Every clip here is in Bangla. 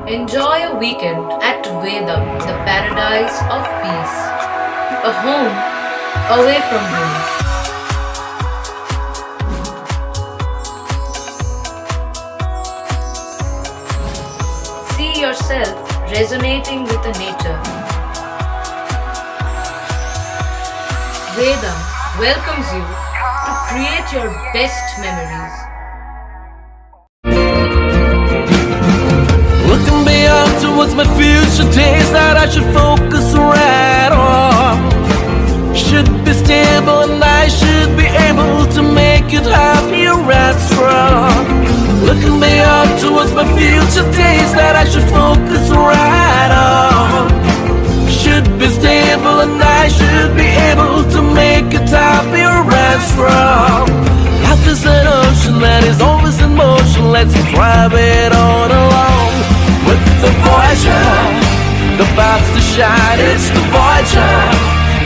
Enjoy a weekend at Vedam, the paradise of peace. A home away from home. See yourself resonating with the nature. Vedam welcomes you to create your best memories. Looking beyond towards my future days that I should focus right on. Should be stable and I should be able to make it happier and strong. Looking beyond towards my future days that I should focus right on. Should be stable and I should be able to make it happier and strong. Life is an ocean that is always in motion. Let's drive it on along. With the Voyager, the path to shine, it's the Voyager,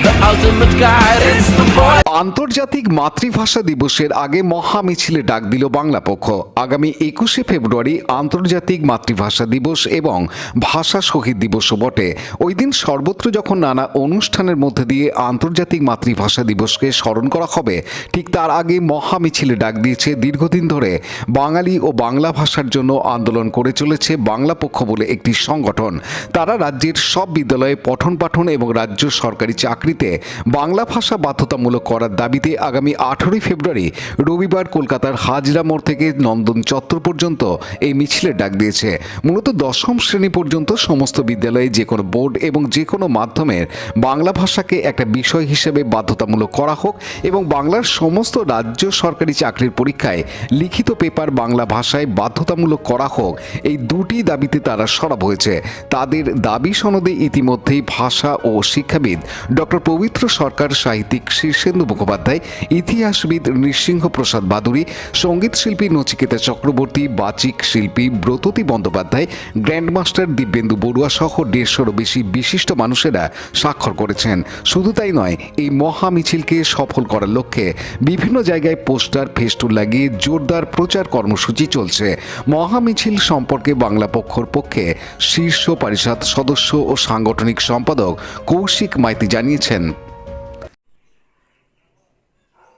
the ultimate guide, it's the Voyager. আন্তর্জাতিক মাতৃভাষা দিবসের আগে মহা মিছিলে ডাক দিল বাংলা পক্ষ। আগামী 21শে ফেব্রুয়ারি আন্তর্জাতিক মাতৃভাষা দিবস এবং ভাষা শহীদ দিবসও বটে। ওই দিন সর্বত্র যখন নানা অনুষ্ঠানের মধ্যে দিয়ে আন্তর্জাতিক মাতৃভাষা দিবসকে স্মরণ করা হবে, ঠিক তার আগে মহা মিছিলে ডাক দিয়েছে দীর্ঘদিন ধরে বাঙালি ও বাংলা ভাষার জন্য আন্দোলন করে চলেছে বাংলা পক্ষ বলে একটি সংগঠন। তারা রাজ্যের সব বিদ্যালয়ে পঠন পাঠন এবং রাজ্য সরকারি চাকরিতে বাংলা ভাষা বাধ্যতামূলক করার দাবিতে আগামী 18 ফেব্রুয়ারি রবিবার কলকাতার হাজরা মোড় থেকে নন্দন চত্বর পর্যন্ত এই মিছিলের ডাক দিয়েছে। মূলত দশম শ্রেণী পর্যন্ত সমস্ত বিদ্যালয়ে যে কোনো বোর্ড এবং যে কোনো মাধ্যমের বাংলা ভাষাকে একটা বিষয় হিসেবে বাধ্যতামূলক করা হোক এবং বাংলার সমস্ত রাজ্য সরকারি চাকরির পরীক্ষায় লিখিত পেপার বাংলা ভাষায় বাধ্যতামূলক করা হোক, এই দুটি দাবিতে তারা সরব হয়েছে। তাদের দাবি সনদে ইতিমধ্যেই ভাষা ও শিক্ষাবিদ ডক্টর পবিত্র সরকার, সাহিত্যিক শীর্ষেন্দু মুখোপাধ্যায়, ইতিহাসবিদ নৃসিংহ প্রসাদ বাদুড়ী, সঙ্গীত শিল্পী নচিকেতা চক্রবর্তী, বাচিক শিল্পী ব্রততী বন্দ্যোপাধ্যায়, গ্র্যান্ডমাস্টার দিব্যেন্দু বড়ুয়া সহ 150-রও বেশি বিশিষ্ট মানুষেরা স্বাক্ষর করেছেন। শুধু তাই নয়, এই মহা মিছিলকে সফল করার লক্ষ্যে বিভিন্ন জায়গায় পোস্টার ফেস্টুন লাগিয়ে জোরদার প্রচার কর্মসূচি চলছে। মহা মিছিল সম্পর্কে বাংলা পক্ষের পক্ষে শীর্ষ পরিষদ সদস্য ও সাংগঠনিক সম্পাদক কৌশিক মাইতি জানিয়েছেন,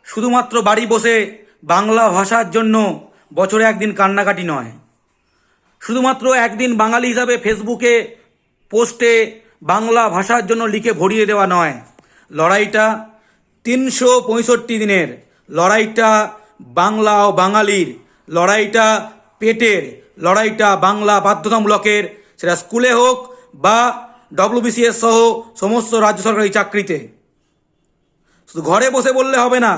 শুধুমাত্র বাড়ি বসে বাংলা ভাষার জন্য বছরে একদিন কান্নাকাটি নয়, শুধুমাত্র একদিন বাঙালি হিসাবে ফেসবুকে পোস্টে বাংলা ভাষার জন্য লিখে ভরিয়ে দেওয়া নয়। লড়াইটা 365 দিনের লড়াইটা, বাংলা ও বাঙালির লড়াইটা, পেটের লড়াইটা, বাংলা বাধ্যতামূলকের, সেটা স্কুলে হোক বা WBCS সহ সমস্ত রাজ্য সরকারি চাকরিতে। শুধু ঘরে বসে বললে হবে না,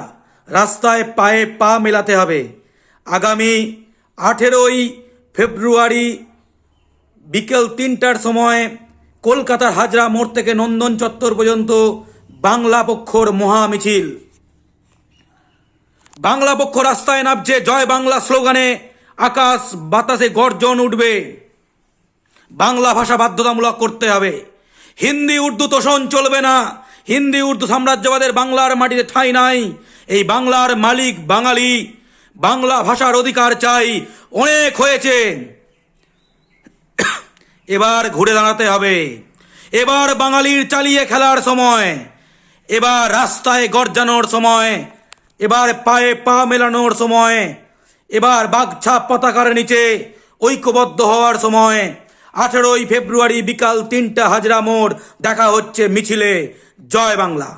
রাস্তায় পায়ে পা মেলাতে হবে। আগামী 18 ফেব্রুয়ারি বিকেল 3টার সময় কলকাতার হাজরা মোড় থেকে নন্দন চত্বর পর্যন্ত বাংলা পক্ষর মহা মিছিল। বাংলা পক্ষ রাস্তায় নামছে, জয় বাংলা স্লোগানে আকাশ বাতাসে গর্জন উঠবে। বাংলা ভাষা বাধ্যতামূলক করতে হবে। হিন্দি উর্দু তোষণ চলবে না। হিন্দি উর্দু সাম্রাজ্যবাদের বাংলার মাটিতে ঠাঁই নাই। এই বাংলার মালিক বাঙালি। বাংলা ভাষার অধিকার চাই। অনেক হয়েছে, এবার ঘুরে দাঁড়াতে হবে। এবার বাঙালির চালিয়ে খেলার সময়, এবার রাস্তায় গর্জানোর সময়, এবার পায়ে পা মেলানোর সময়, এবার বাগছাপ পতাকার নিচে ঐক্যবদ্ধ হওয়ার সময়। 18 ফেব্রুয়ারি বিকাল 3টা হাজরা মোড়, দেখা হচ্ছে মিছিলে। জয় বাংলা।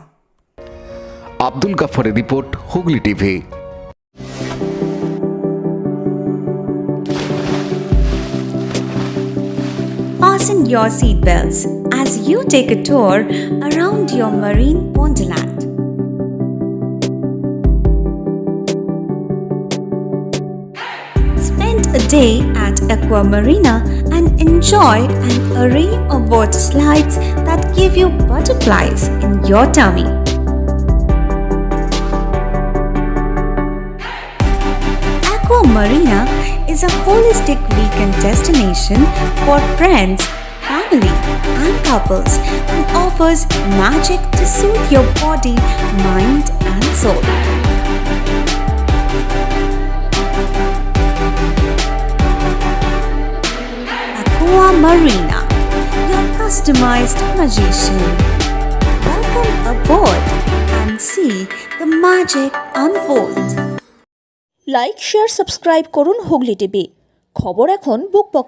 আব্দুল গাফফারের report, Hooghly TV. Fasten your seatbelts as you take a tour around your marine wonderland. Spend a day at Aqua Marina and enjoy an array of water slides that give you butterflies in your tummy. Aqua Marina is a holistic weekend destination for friends, family, and couples and offers magic to soothe your body, mind, and soul. Aqua Marina, your customized magician. Welcome aboard and see the magic unfold. Like share subscribe করুন হুগলি টিভি। খবর এখন বুক পকেটে।